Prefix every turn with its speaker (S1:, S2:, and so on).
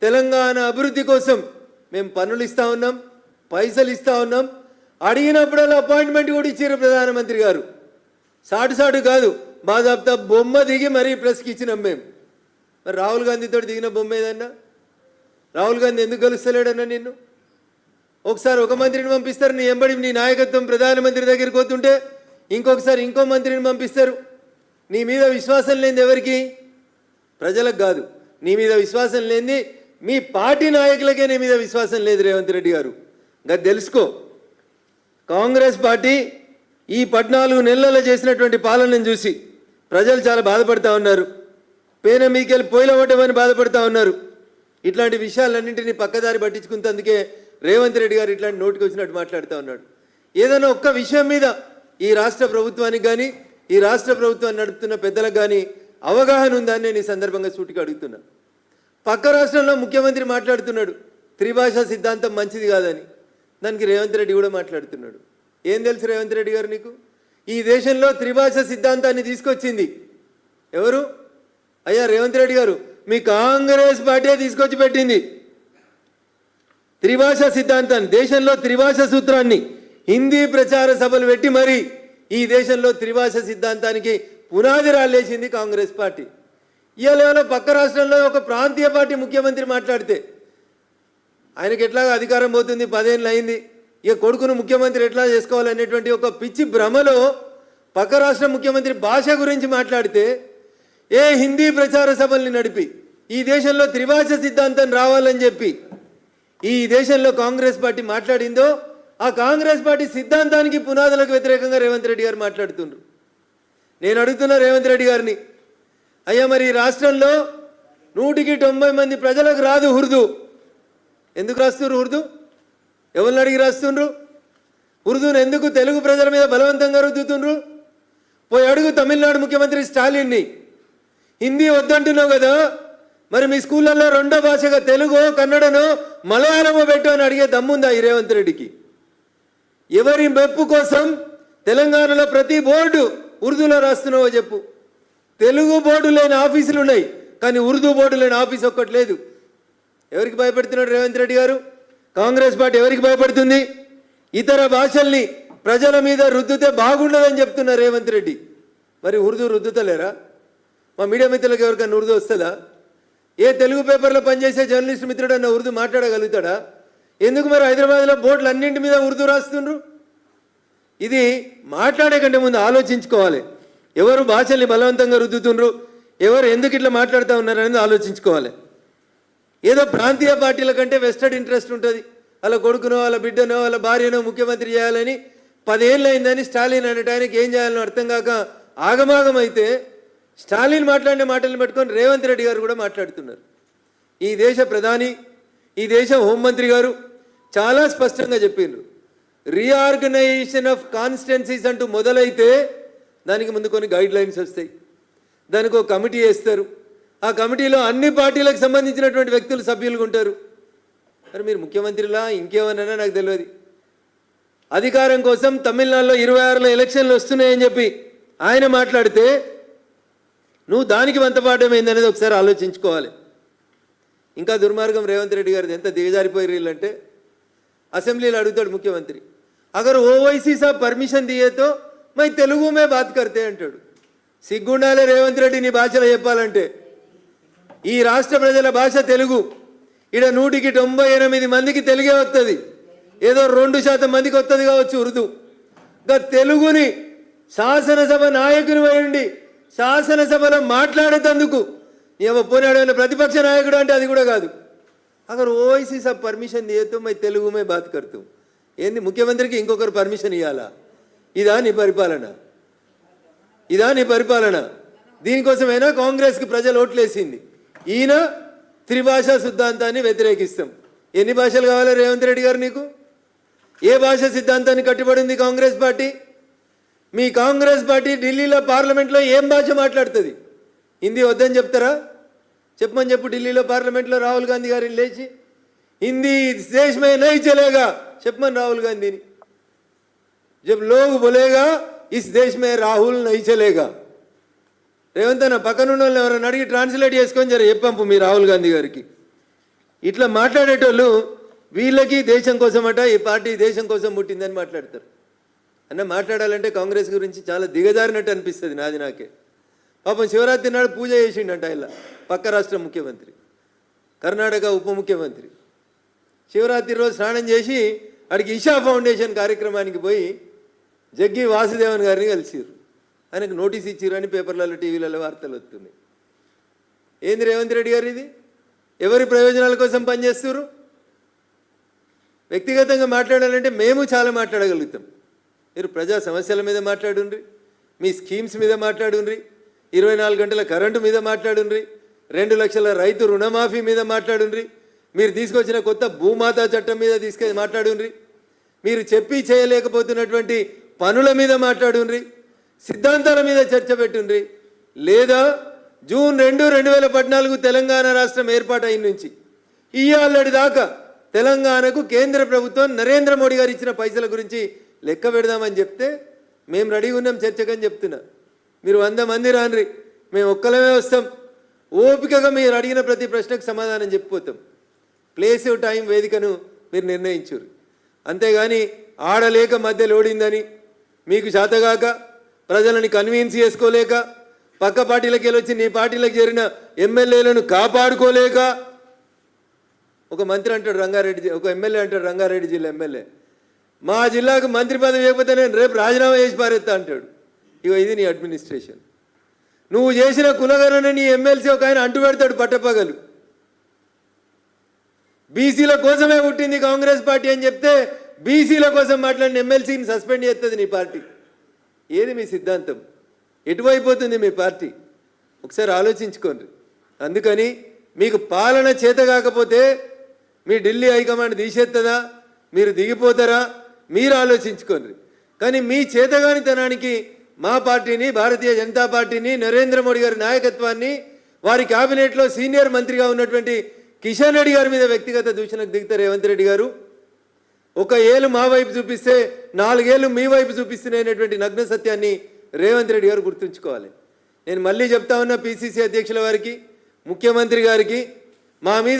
S1: తెలంగాణ అభివృద్ధి కోసం మేము పనులు ఇస్తా ఉన్నాం, పైసలు ఇస్తా ఉన్నాం. అడిగినప్పుడల్లా అపాయింట్మెంట్ కూడా ఇచ్చారు ప్రధానమంత్రి గారు. సాటు కాదు, బాజాబ్తా బొమ్మ దిగి మరీ ప్రెస్కి ఇచ్చినాం మేము. మరి రాహుల్ గాంధీతో దిగిన బొమ్మ ఏదన్నా? రాహుల్ గాంధీ ఎందుకు కలుస్తలేడన్నా నిన్ను? ఒకసారి ఒక మంత్రిని పంపిస్తారు, నీ ఎంబడి నీ నాయకత్వం ప్రధానమంత్రి దగ్గరికి పోతుంటే ఇంకొకసారి ఇంకో మంత్రిని పంపిస్తారు. నీ మీద విశ్వాసం లేనిది ఎవరికి? ప్రజలకు కాదు. నీ మీద విశ్వాసం లేనిది మీ పార్టీ నాయకులకే నీ మీద విశ్వాసం లేదు రేవంత్ రెడ్డి గారు. గది తెలుసుకో. కాంగ్రెస్ పార్టీ ఈ 14 నెలల్లో చేసినటువంటి పాలనను చూసి ప్రజలు చాలా బాధపడుతూ ఉన్నారు. పేన మీకెళ్ళి పోయిలవటమని బాధపడుతూ ఉన్నారు. ఇట్లాంటి విషయాలన్నింటినీ పక్కదారి పట్టించుకున్నందుకే రేవంత్ రెడ్డి గారు ఇట్లాంటి నోటికి వచ్చినట్టు మాట్లాడుతూ ఉన్నాడు. ఏదైనా ఒక్క విషయం మీద ఈ రాష్ట్ర ప్రభుత్వానికి కానీ ఈ రాష్ట్ర ప్రభుత్వాన్ని నడుపుతున్న పెద్దలకు కానీ అవగాహన ఉందని నేను ఈ సందర్భంగా సూటిగా అడుగుతున్నా. పక్క రాష్ట్రంలో ముఖ్యమంత్రి మాట్లాడుతున్నాడు త్రిభాషా సిద్ధాంతం మంచిది కాదని. దానికి రేవంత్ రెడ్డి కూడా మాట్లాడుతున్నాడు. ఏం తెలుసు రేవంత్ రెడ్డి గారు నీకు? ఈ దేశంలో త్రిభాషా సిద్ధాంతాన్ని తీసుకొచ్చింది ఎవరు? అయ్యా రేవంత్ రెడ్డి గారు, మీ కాంగ్రెస్ పార్టీ తీసుకొచ్చి పెట్టింది త్రిభాషా సిద్ధాంతాన్ని. దేశంలో త్రిభాషా సూత్రాన్ని హిందీ ప్రచార సభలు పెట్టి మరి ఈ దేశంలో త్రిభాషా సిద్ధాంతానికి పునాది రాలేసింది కాంగ్రెస్ పార్టీ. ఇవాళ పక్క రాష్ట్రంలో ఒక ప్రాంతీయ పార్టీ ముఖ్యమంత్రి మాట్లాడితే ఆయనకి ఎట్లాగా అధికారం పోతుంది, 10 ఏళ్ళు అయింది, ఇక కొడుకును ముఖ్యమంత్రి ఎట్లా చేసుకోవాలనేటువంటి ఒక పిచ్చి భ్రమలో పక్క రాష్ట్ర ముఖ్యమంత్రి భాష గురించి మాట్లాడితే ఏ హిందీ ప్రచార సభల్ని నడిపి ఈ దేశంలో త్రిభాషా సిద్ధాంతం రావాలని చెప్పి ఈ దేశంలో కాంగ్రెస్ పార్టీ మాట్లాడిందో ఆ కాంగ్రెస్ పార్టీ సిద్ధాంతానికి పునాదులకు వ్యతిరేకంగా రేవంత్ రెడ్డి గారు మాట్లాడుతున్నారు. నేను అడుగుతున్నా రేవంత్ రెడ్డి గారిని, అయ్యా మరి ఈ రాష్ట్రంలో 190 మంది ప్రజలకు రాదు ఉర్దూ. ఎందుకు రాస్తున్నారు ఉర్దూ? ఎవరిని అడిగి రాస్తుండ్రు? ఉర్దూను ఎందుకు తెలుగు ప్రజల మీద బలవంతంగా రుద్దుతుండ్రు? పోయి అడుగు తమిళనాడు ముఖ్యమంత్రి స్టాలిన్ని. హిందీ వద్దంటున్నావు కదా, మరి మీ స్కూళ్ళల్లో రెండో భాషగా తెలుగు, కన్నడనో, మలయాళమో పెట్టు అని అడిగే దమ్ముందా ఈ రేవంత్ రెడ్డికి? ఎవరి మెప్పు కోసం తెలంగాణలో ప్రతి బోర్డు ఉర్దూలో రాస్తున్నావో చెప్పు. తెలుగు బోర్డు లేని ఆఫీసులు ఉన్నాయి, కానీ ఉర్దూ బోర్డు లేని ఆఫీస్ ఒక్కటి లేదు. ఎవరికి భయపడుతున్నాడు రేవంత్ రెడ్డి గారు? కాంగ్రెస్ పార్టీ ఎవరికి భయపడుతుంది? ఇతర భాషల్ని ప్రజల మీద రుద్దుతే బాగుండదని చెప్తున్న రేవంత్ రెడ్డి మరి ఉర్దూ రుద్దుతలేరా? మా మీడియా మిత్రులకు ఎవరికైనా ఉర్దూ వస్తుందా? ఏ తెలుగు పేపర్లో పనిచేసే జర్నలిస్ట్ మిత్రుడు అన్న ఉర్దూ మాట్లాడగలుగుతాడా? ఎందుకు మరి హైదరాబాద్లో బోర్డులు అన్నింటి మీద ఉర్దూ రాస్తుండ్రు? ఇది మాట్లాడే కంటే ముందు ఆలోచించుకోవాలి. ఎవరు భాషల్ని బలవంతంగా రుద్దుతుండ్రు, ఎవరు ఎందుకు ఇట్లా మాట్లాడుతూ ఉన్నారు అనేది ఆలోచించుకోవాలి. ఏదో ప్రాంతీయ పార్టీల కంటే వెస్టెడ్ ఇంట్రెస్ట్ ఉంటుంది. వాళ్ళ కొడుకునో వాళ్ళ బిడ్డనో వాళ్ళ భార్యనో ముఖ్యమంత్రి చేయాలని 10 ఏళ్ళు అయిందని స్టాలిన్ అనేట ఆయనకి ఏం చేయాలని అర్థం కాక ఆగమాగం అయితే స్టాలిన్ మాట్లాడిన మాటలను పెట్టుకొని రేవంత్ రెడ్డి గారు కూడా మాట్లాడుతున్నారు. ఈ దేశ ప్రధాని, ఈ దేశ హోంమంత్రి గారు చాలా స్పష్టంగా చెప్పిండ్రు, రీఆర్గనైజేషన్ ఆఫ్ కాన్స్టిట్యున్సీస్ అంటూ మొదలైతే దానికి ముందు కొన్ని గైడ్ లైన్స్ వస్తాయి. దానికి ఒక కమిటీ వేస్తారు. ఆ కమిటీలో అన్ని పార్టీలకు సంబంధించినటువంటి వ్యక్తులు సభ్యులుగా ఉంటారు. మరి మీరు ముఖ్యమంత్రిలా ఇంకేమన్నా నాకు తెలియదు. అధికారం కోసం తమిళనాడులో 26లో ఎలక్షన్లు వస్తున్నాయని చెప్పి ఆయన మాట్లాడితే నువ్వు దానికి వంతపాఠం ఏందనేది ఒకసారి ఆలోచించుకోవాలి. ఇంకా దుర్మార్గం రేవంత్ రెడ్డి గారిది ఎంత దిగజారిపోయి అంటే అసెంబ్లీలో అడుగుతాడు ముఖ్యమంత్రి, అగర్ ఓవైసీ సాబ్ పర్మిషన్ దియేతో మై తెలుగు మే బాత్ కర్తే అంటాడు. సిగ్గుండాలే రేవంత్ రెడ్డి నీ భాషలో చెప్పాలంటే. ఈ రాష్ట్ర ప్రజల భాష తెలుగు. ఇక్కడ 198 మందికి తెలుగే వస్తుంది, ఏదో 2% మందికి వస్తుంది కావచ్చు ఉర్దూ. ఇంకా తెలుగుని శాసనసభ నాయకుని ఉండి శాసనసభలో మాట్లాడేటందుకు పోనాడు ప్రతిపక్ష నాయకుడు అంటే అది కూడా కాదు. అగర్ ఓవైసీ సబ్ పర్మిషన్ దియేతో మై తెలుగు మే బాత్ కర్తూ. ఏంది ముఖ్యమంత్రికి ఇంకొకరు పర్మిషన్ ఇవ్వాలా? ఇదా నీ పరిపాలన? ఇదా నీ పరిపాలన? దీనికోసమైనా కాంగ్రెస్కి ప్రజలు ఓట్లేసింది. ఈయన త్రిభాషా సిద్ధాంతాన్ని వ్యతిరేకిస్తాం. ఎన్ని భాషలు కావాలి రేవంత్ రెడ్డి గారు నీకు? ఏ భాష సిద్ధాంతాన్ని కట్టుబడింది కాంగ్రెస్ పార్టీ? మీ కాంగ్రెస్ పార్టీ ఢిల్లీలో పార్లమెంట్లో ఏం భాష మాట్లాడుతుంది? హిందీ వద్దని చెప్తారా? చెప్పమని చెప్పు. ఢిల్లీలో పార్లమెంట్లో రాహుల్ గాంధీ గారిని లేచి హిందీ इस देश में नहीं चलेगा చెప్పమని రాహుల్ గాంధీని. जब लोग बोलेगा इस देश में राहुल नहीं चलेगा. రేవంత్ అన్న పక్కనున్న వాళ్ళని ఎవరైనా అడిగి ట్రాన్స్లేట్ చేసుకొని జర చెప్పంపు మీ రాహుల్ గాంధీ గారికి. ఇట్లా మాట్లాడేటోళ్ళు వీళ్ళకి దేశం కోసమట ఈ పార్టీ దేశం కోసం పుట్టిందని మాట్లాడతారు. అన్న మాట్లాడాలంటే కాంగ్రెస్ గురించి చాలా దిగజారినట్టు అనిపిస్తుంది నాకే. పాపం శివరాత్రి నాడు పూజ చేసిండంట ఇలా పక్క రాష్ట్ర ముఖ్యమంత్రి, కర్ణాటక ఉప ముఖ్యమంత్రి. శివరాత్రి రోజు స్నానం చేసి అడిగి ఇషా ఫౌండేషన్ కార్యక్రమానికి పోయి జగ్గి వాసుదేవన్ గారిని కలిసిరు. ఆయనకు నోటీస్ ఇచ్చిర్రు అని పేపర్లలో టీవీలలో వార్తలు వస్తున్నాయి. ఏంది రేవంత్ రెడ్డి గారు ఇది? ఎవరి ప్రయోజనాల కోసం పనిచేస్తున్నారు? వ్యక్తిగతంగా మాట్లాడాలంటే మేము చాలా మాట్లాడగలుగుతాం. మీరు ప్రజా సమస్యల మీద మాట్లాడుండ్రి, మీ స్కీమ్స్ మీద మాట్లాడుండ్రి, 24 గంటల కరెంటు మీద మాట్లాడుండ్రి, 2 లక్షల రైతు రుణమాఫీ మీద మాట్లాడుండ్రి, మీరు తీసుకొచ్చిన కొత్త భూమాతా చట్టం మీద మాట్లాడుండ్రి, మీరు చెప్పి చేయలేకపోతున్నటువంటి పనుల మీద మాట్లాడుండ్రి, సిద్ధాంతాల మీద చర్చ పెట్టుండ్రి. లేదా జూన్ 2, 2014 తెలంగాణ రాష్ట్రం ఏర్పాటు అయిన నుంచి ఇయ్యాలటి దాకా తెలంగాణకు కేంద్ర ప్రభుత్వం నరేంద్ర మోడీ గారు ఇచ్చిన పైసల గురించి లెక్క పెడదామని చెప్తే మేము రెడీగా ఉన్నాం చర్చకని చెప్తున్నా. మీరు 100 మంది రాన్రి, మేము ఒక్కలమే వస్తాం. ఓపికగా మీరు అడిగిన ప్రతి ప్రశ్నకు సమాధానం చెప్పిపోతాం. ప్లేస్ టైం వేదికను మీరు నిర్ణయించారు. అంతేగాని ఆడలేక మధ్యలో ఓడిందని మీకు చేతగాక ప్రజలని కన్విన్స్ చేసుకోలేక పక్క పార్టీలకు వెళ్ళొచ్చి నీ పార్టీలకు చేరిన ఎమ్మెల్యేలను కాపాడుకోలేక ఒక మంత్రి అంటాడు రంగారెడ్డి, ఒక ఎమ్మెల్యే అంటాడు రంగారెడ్డి జిల్లా ఎమ్మెల్యే, మా జిల్లాకు మంత్రి పదవి ఇవ్వకపోతే నేను రేపు రాజీనామా చేసి పారేస్తా అంటాడు. ఇగో ఇది నీ అడ్మినిస్ట్రేషన్. నువ్వు చేసిన కులగణన నీ ఎమ్మెల్సీ ఒక ఆయన అంటు పెడతాడు పట్టపగలు. బీసీల కోసమే పుట్టింది కాంగ్రెస్ పార్టీ అని చెప్తే బీసీల కోసం మాట్లాడిన ఎమ్మెల్సీని సస్పెండ్ చేస్తుంది నీ పార్టీ. ఏది మీ సిద్ధాంతం? ఎటువైపోతుంది మీ పార్టీ? ఒకసారి ఆలోచించుకోండి. అందుకని మీకు పాలన చేత కాకపోతే మీ ఢిల్లీ హైకమాండ్ తీసేస్తుందా, మీరు దిగిపోతారా, మీరు ఆలోచించుకోండి. కానీ మీ చేతగానితనానికి మా పార్టీని, భారతీయ జనతా పార్టీని, నరేంద్ర మోడీ గారి నాయకత్వాన్ని, వారి క్యాబినెట్లో సీనియర్ మంత్రిగా ఉన్నటువంటి కిషన్ రెడ్డి గారి మీద వ్యక్తిగత దూషణకు దిగుతారు రేవంత్ రెడ్డి గారు. ఒక ఏళ్ళు మా వైపు చూపిస్తే 4 ఏళ్ళు మీ వైపు చూపిస్తున్నాయనేటువంటి నగ్న సత్యాన్ని రేవంత్ రెడ్డి గారు గుర్తుంచుకోవాలి. నేను మళ్ళీ చెప్తా ఉన్నా పిసిసి అధ్యక్షుల వారికి, ముఖ్యమంత్రి గారికి, మా మీద